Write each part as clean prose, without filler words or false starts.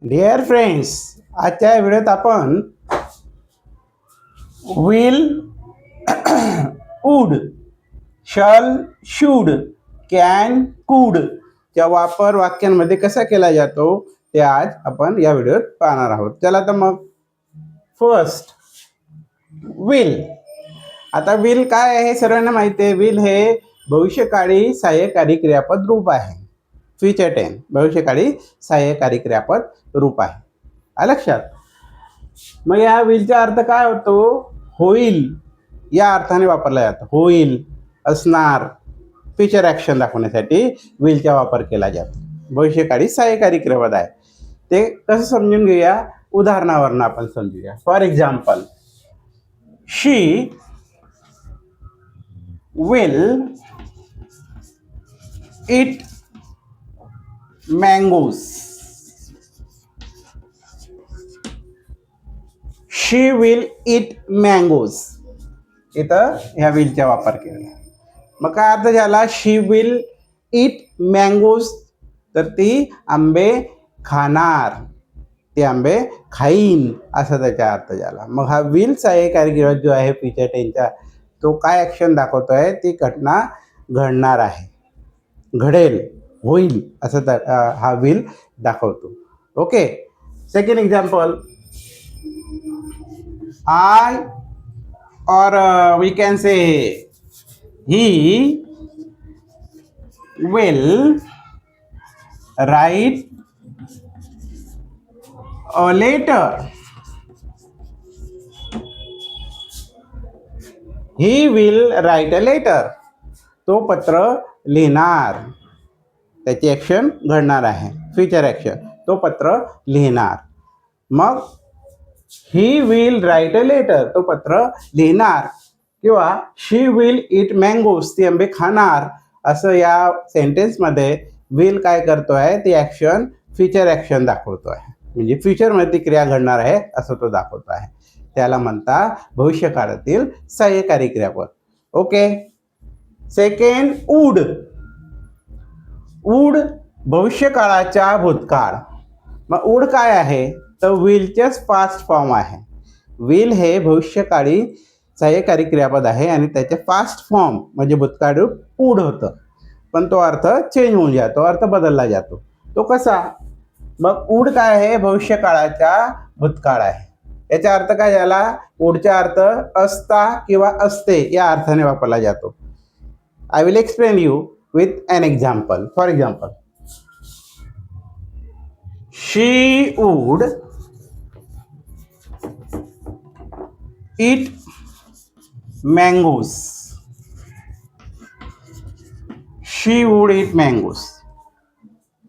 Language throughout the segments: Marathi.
डिअर फ्रेंड्स, आजच्या व्हिडिओत आपण will, would, shall, should, can, कुड चा वापर वाक्यांमध्ये कसा केला जातो ते आज आपण या व्हिडिओत पाहणार आहोत. चला तर मग फर्स्ट विल. आता विल काय आहे हे सर्वांना माहिती आहे. विल हे भविष्यकाळी सहाय्यकारी क्रियापद रूप आहे. फ्युचर टेन्स भविष्यकाळी सहाय्यकारी क्रियापद रूप आहे. आलं लक्षात? मग या विलचा अर्थ काय होतो? होईल या अर्थाने वापरला जातो. होईल, असणार, फ्युचर ॲक्शन दाखवण्यासाठी विलचा वापर केला जातो. भविष्यकाळी सहाय्यकारी क्रियापद आहे. ते कसं समजून घेऊया, उदाहरणावरून आपण समजूया. For example, she will eat mangoes. She will eat mangoes. इथं ह्या विलचा वापर केला. मग काय अर्थ झाला? शी विल eat mangoes, तर ती आंबे खाणार, ती आंबे खाईन असा त्याचा अर्थ झाला. मग हा विल सहाय्यकारी क्रियापद जो आहे फ्युचर टेन्सचा, तो काय ॲक्शन दाखवतोय? ती घटना घडणार आहे, घडेल, होईल असं हा विल दाखवतो. Okay. Second example, I or we can say he will write a letter. He will write a letter. तो पत्र लिहिणार, त्याची ॲक्शन घडणार आहे, फ्युचर ॲक्शन. तो पत्र लिहिणार. मग he will write a letter, तो पत्र लिहिणार. किंवा शी विल ईट मँगोज, ती आंबे खाणार. असं या सेंटेन्समध्ये विल काय करतोय? ती ॲक्शन फ्युचर ॲक्शन दाखवतो आहे. म्हणजे फ्युचरमध्ये ती क्रिया घडणार आहे असं तो दाखवतो आहे. त्याला म्हणता भविष्यकाळातील सहाय्यकारी क्रियापद. ओके. Second, would. वूड भविष्यकाळाचा भूतकाळ. मग वूड काय आहे? तर विलचेच फास्ट फॉर्म आहे. विल हे भविष्यकाळी सहाय्यकारी क्रियापद आहे आणि त्याचे फास्ट फॉर्म म्हणजे भूतकाळ रूप वूड होतं. पण तो अर्थ चेंज होऊन जातो, अर्थ बदलला जातो. तो कसा? मग वूड काय आहे? भविष्यकाळाचा भूतकाळ आहे. याचा अर्थ काय झाला? वूडचा अर्थ असता किंवा असते या अर्थाने वापरला जातो. I will explain you with an example. For example, she would eat mangoes. She would eat mangoes.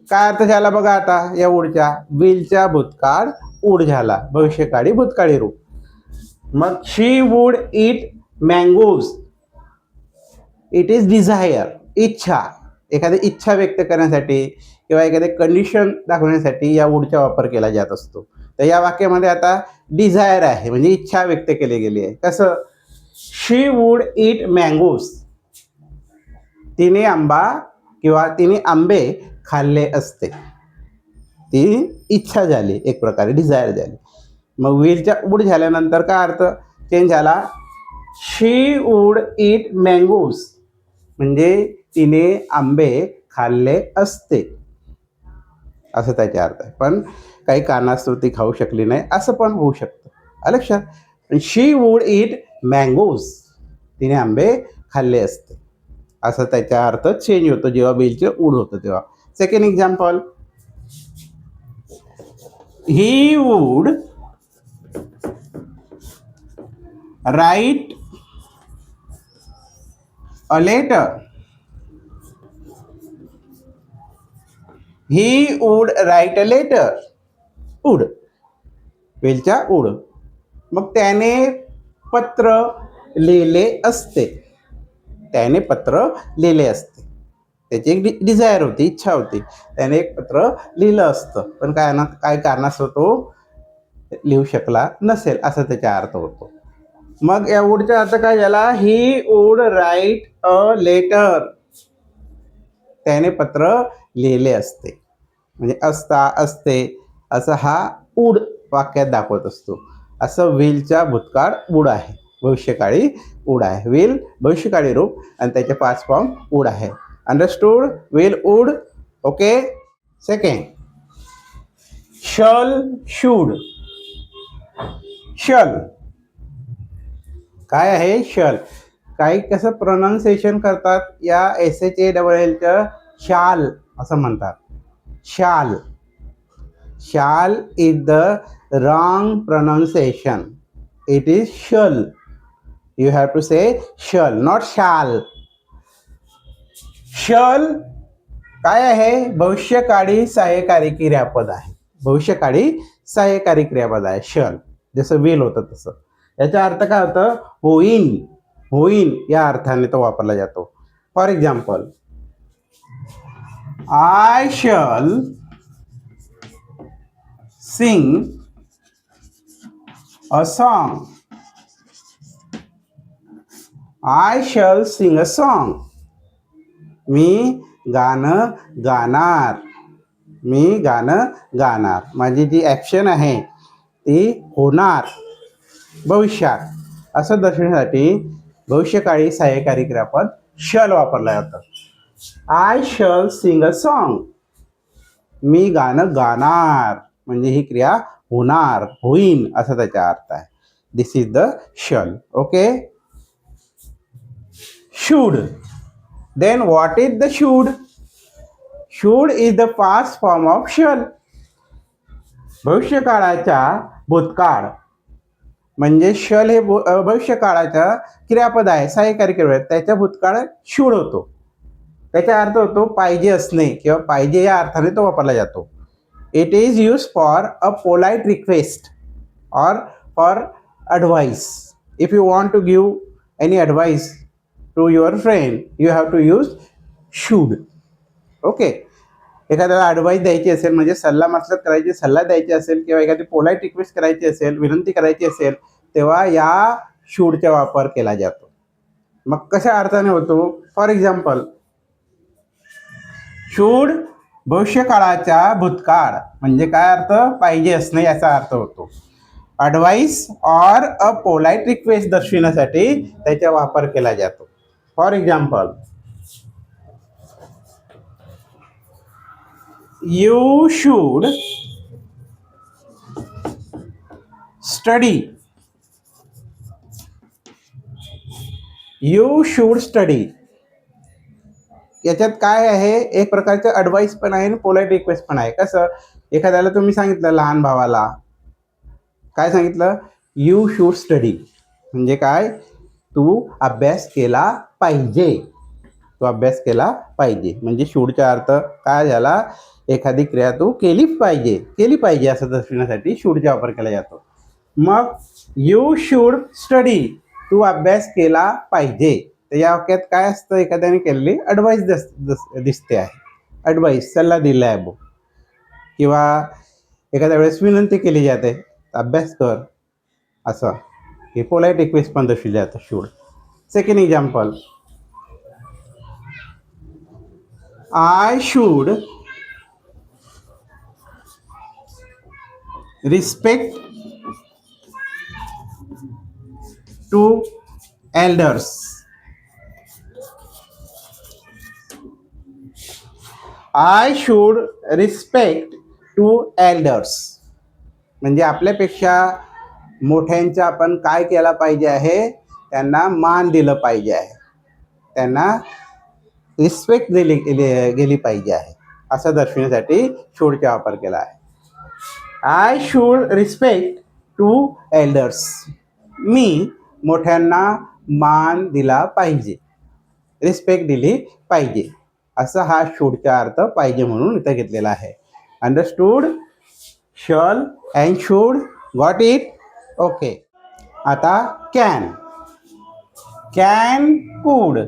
काय अर्थ झाला बघा आता या वूडच्या? विलचा भूतकाळ वूड झाला, भविष्यकाळी भूतकाळी रूप. मग she would eat mangoes. It is desire, इच्छा. एखादी इच्छा व्यक्त करण्यासाठी किंवा एखादी कंडिशन दाखवण्यासाठी या वूडचा वापर केला जात असतो. तर या वाक्यामध्ये आता डिझायर आहे म्हणजे इच्छा व्यक्त केली गेली आहे. कसं? शी वूड ईट मँगोज, तिने आंबा किंवा तिने आंबे खाल्ले असते. ती इच्छा झाली, एक प्रकारे डिझायर झाली. मग विलच्या वूड झाल्यानंतर काय अर्थ चेंज झाला? शी वूड ईट मँगोज म्हणजे तिने आंबे खाल्ले असते असं त्याचा अर्थ आहे. पण काही कारणास्तव ती खाऊ शकली नाही असं पण होऊ शकतं. आलं लक्षात? शी वूड ईट मँगोज, तिने आंबे खाल्ले असते असं त्याचा अर्थ चेंज होतो जेव्हा बिलचे वूड होतं तेव्हा. Second example, he would write a letter. He would write a letter. Would वेलच्या वूड. मग त्याने पत्र लिहिले असते. त्याने पत्र लिहिले असते. त्याची एक डिझायर होती, इच्छा होती. त्याने एक पत्र लिहिलं असतं पण काय कारणास्तव तो लिहू शकला नसेल असा त्याचा अर्थ होतो. मग या वूडचा अर्थ काय झाला? He would write a letter. त्याने पत्र लिहिले असते म्हणजे असता, असते असं हा वूड वाक्यात दाखवत असतो. असं विलचा भूतकाळ वूड आहे, भविष्यकाळी वूड आहे. विल भविष्यकाळी रूप आणि त्याचे पास्ट फॉर्म वूड आहे. Understood? Will, would. Okay. Second, shall, should. Shall काय आहे? शल. काही कसं प्रोनाऊन्सिएशन करतात, या SHALLचं शाल असं म्हणतात. शाल. शाल is the wrong pronunciation. It is shall. You have to say shall, not shall. shall काय आहे? भविष्यकाळी सहाय्यकारी क्रियापद आहे. भविष्यकाळी सहाय्यकारी क्रियापद आहे shall. जसं विल होतं तसं. याचा अर्थ काय होतं? होईन. होईन या अर्थाने तो वापरला जातो. For example, I shall sing a song. I shall sing a song. मी गाणं गाणार. मी गाणं गाणार. माझी जी ॲक्शन आहे ती होणार भविष्यात. असं दर्शवण्यासाठी भविष्यकाळी सहाय्यकारी क्रियापद शल वापरला जातं. I shall sing a song. मी गाणं गाणार म्हणजे ही क्रिया होणार, होईन असा त्याचा अर्थ आहे. This is the shall. Okay. Should. Then what is the should? Should is the past form of shall. भविष्यकाळाचा भूतकाळ म्हणजे शल हे भविष्यकाळाचा क्रियापद आहे, सहाय्यकारी क्रियापद. त्याचा भूतकाळ शूड होतो. त्याचा अर्थ होतो पाहिजे असणे किंवा पाहिजे या अर्थाने तो वापरला जातो. It is used for a polite request or for advice. If you want to give any advice to your friend, you have to use should. Okay. एखाद्याला ॲडवाईस द्यायची असेल म्हणजे सल्ला मसलत करायची, सल्ला द्यायची असेल किंवा एखादी पोलाईट रिक्वेस्ट करायची असेल, विनंती करायची असेल, तेव्हा या शूडचा वापर केला जातो. मग कशा अर्थाने होतो? फॉर एक्झाम्पल, शूड भविष्यकाळाचा भूतकाळ म्हणजे काय अर्थ? पाहिजे असणे याचा अर्थ होतो. Advice or a polite request दर्शविण्यासाठी त्याचा वापर केला जातो. For example, you should study. You should study. याच्यात काय आहे? एक प्रकारचं ॲडवाईस पण आहे आणि पोलाईट रिक्वेस्ट पण आहे. कसं? एखाद्याला तुम्ही सांगितलं, लहान भावाला काय सांगितलं? यू शूड स्टडी म्हणजे काय? तू अभ्यास केला पाहिजे. तू अभ्यास केला पाहिजे म्हणजे शूडचा अर्थ काय झाला? एखादी क्रिया तू केली पाहिजे, केली पाहिजे असं दर्शवण्यासाठी शूडचा वापर केला जातो. मग यू शूड स्टडी, तू अभ्यास केला पाहिजे. तर या वाक्यात काय असतं? एखाद्याने केलेली ॲडवाईस दिसते आहे. ॲडवाईस, सल्ला दिला आहे बो, किंवा एखाद्या वेळेस विनंती केली जाते, अभ्यास कर असं. हे पोलाईट रिक्वेस्ट पण दर्शवली जातं should. Second example, I should respect to elders. I should respect to elders म्हणजे आपल्यापेक्षा मोठ्यांचा आपण काय केला पाहिजे आहे? त्यांना मान दिलं पाहिजे आहे, त्यांना रिस्पेक्ट गेली पाहिजे आहे असं दर्शवण्यासाठी शूडचा वापर केला आहे. I should respect to elders. मी मोठ्यांना मान दिला पाहिजे, रिस्पेक्ट दिली पाहिजे असं हा शूडचा अर्थ पाहिजे म्हणून इथं घेतलेला आहे. Understood? Shall and should. Got it? Okay. आता कॅन. कॅन, कुड.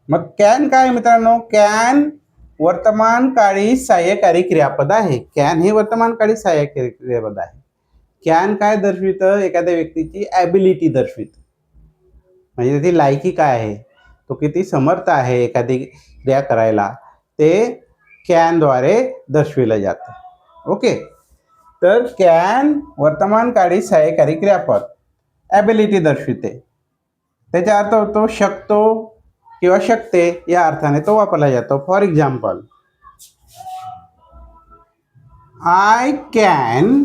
मग कॅन काय मित्रांनो? कॅन वर्तमानकाळी सहाय्यकारी क्रियापद आहे. कॅन हे वर्तमानकाळी सहाय्यकारी क्रियापद आहे. कॅन काय दर्शवितं? एखाद्या व्यक्तीची ॲबिलिटी दर्शवितं म्हणजे त्याची लायकी काय आहे, तो किती समर्थ आहे एखादी क्रिया करायला, ते कॅनद्वारे दर्शविलं जातं. ओके. तर कॅन वर्तमानकाळी सहाय्यकारी क्रियापद ॲबिलिटी दर्शविते. त्याचा अर्थ होतो शकतो किंवा शकते या अर्थाने तो वापरला जातो. For example, I can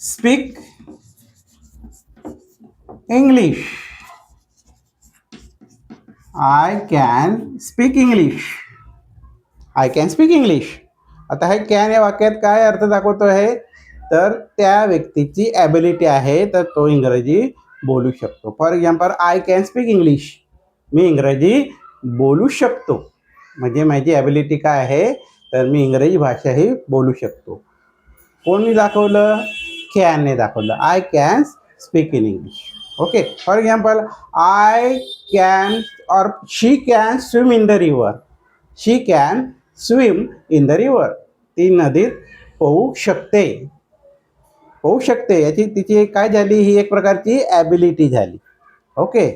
speak English. I can speak English. I can speak English. आता हे कॅन या वाक्यात काय अर्थ दाखवतो आहे, तर त्या व्यक्तीची ॲबिलिटी आहे, तर तो इंग्रजी बोलू शकतो. For example, I can speak English. मी इंग्रजी बोलू शकतो. म्हणजे माझी ॲबिलिटी काय आहे, तर मी इंग्रजी भाषाही बोलू शकतो. कोणी दाखवलं? कॅनने दाखवलं. I can speak in English. Okay. For example, I can or she can swim in the river. She can swim in the river. ती नदीत पोहू शकते. पोहू शकते याची तिची काय झाली, ही एक प्रकारची ॲबिलिटी झाली. ओके.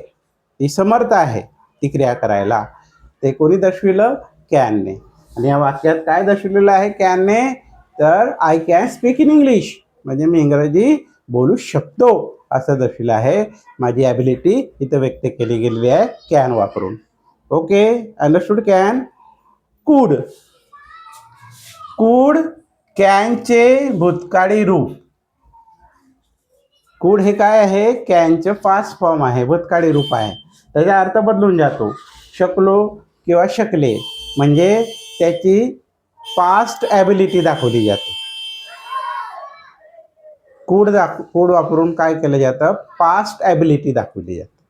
ती समर्थ आहे ती क्रिया करायला. ते कोणी दर्शविलं? कॅनने. आणि या वाक्यात काय दर्शवलेलं आहे कॅनने, तर I can speak in English. म्हणजे मी इंग्रजी बोलू शकतो असं दर्शविलं आहे. माझी ॲबिलिटी इथं व्यक्त केली गेलेली आहे कॅन वापरून. ओके. Understood can. कुड. कुड कॅनचे भूतकाळी रूप. कुड हे काय आहे? कॅनचं पास्ट फॉर्म आहे, भूतकाळी रूप आहे. त्याचा अर्थ बदलून जातो. शकलो किंवा शकले म्हणजे त्याची पास्ट ॲबिलिटी दाखवली जाते. कुड वापरून काय केलं जातं? पास्ट ॲबिलिटी दाखवली जाते.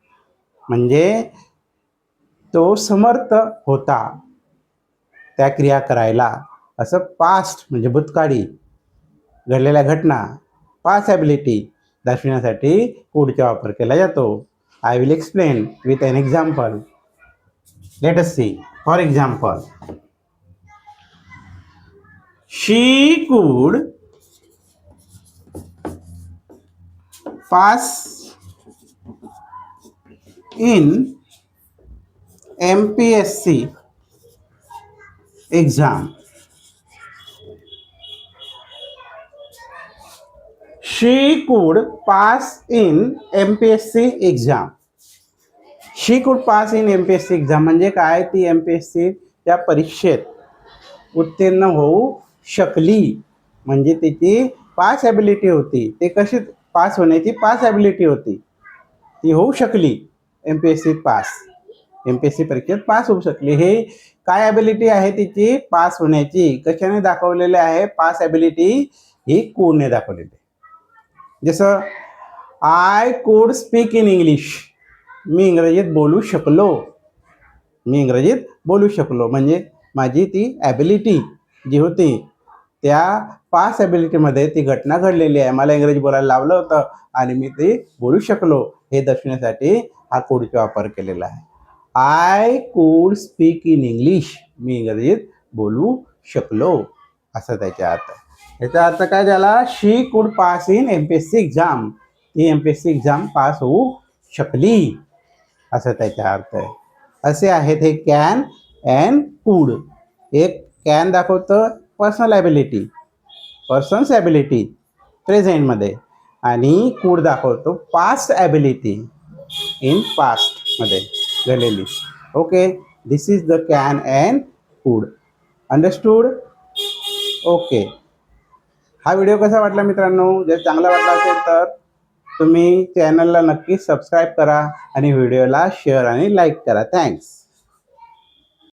म्हणजे तो समर्थ होता त्या क्रिया करायला, असं पास्ट म्हणजे भूतकाळी घडलेल्या घटना, पास्ट ॲबिलिटी दर्शविण्यासाठी कुडचा वापर केला जातो. I will explain with an example. Let us see. For example, she could pass in MPSC exam. She could pass in MPSC exam. She could pass in MPSC exam म्हणजे काय? ती MPSC या परीक्षेत उत्तीर्ण होऊ शकली. म्हणजे तिची पास ॲबिलिटी होती. ते कशी पास होण्याची पास ॲबिलिटी होती, ती होऊ शकली. MPSC पास, MPSC परीक्षेत पास होऊ शकली. हे काय ॲबिलिटी आहे तिची? पास होण्याची. कशाने दाखवलेले आहे? पास ॲबिलिटी ही कुडने दाखवलेली. जसं I could speak in English. मी इंग्रजीत बोलू शकलो. मी इंग्रजीत बोलू शकलो म्हणजे माझी ती ॲबिलिटी जी होती त्या पास ॲबिलिटीमध्ये ती घटना घडलेली आहे. मला इंग्रजी बोलायला लावलं होतं आणि मी ती बोलू शकलो हे दर्शवण्यासाठी हा कुडचा वापर केलेला आहे. I could speak in English. मी इंग्रजीत बोलू शकलो असं त्याचा अर्थ. याचा अर्थ काय झाला? She could pass in MPSC exam. ती MPSC एक्झाम पास होऊ शकली असं त्याचा अर्थ आहे. असे आहेत हे कॅन अँड कुड. एक कॅन दाखवतं पर्सनल ॲबिलिटी, पर्सन्स ॲबिलिटी प्रेझेंटमध्ये, आणि कुड दाखवतो पास्ट ॲबिलिटी इन पास्टमध्ये घडलेली. Okay. This is the can and कुड. अंडरस्टूड? ओके. हा व्हिडिओ कसा वाटला मित्रांनो? जर चांगला वाटला असेल तर तुम्ही चॅनलला नक्की सबस्क्राईब करा आणि व्हिडिओला शेअर आणि लाईक करा. थँक्स.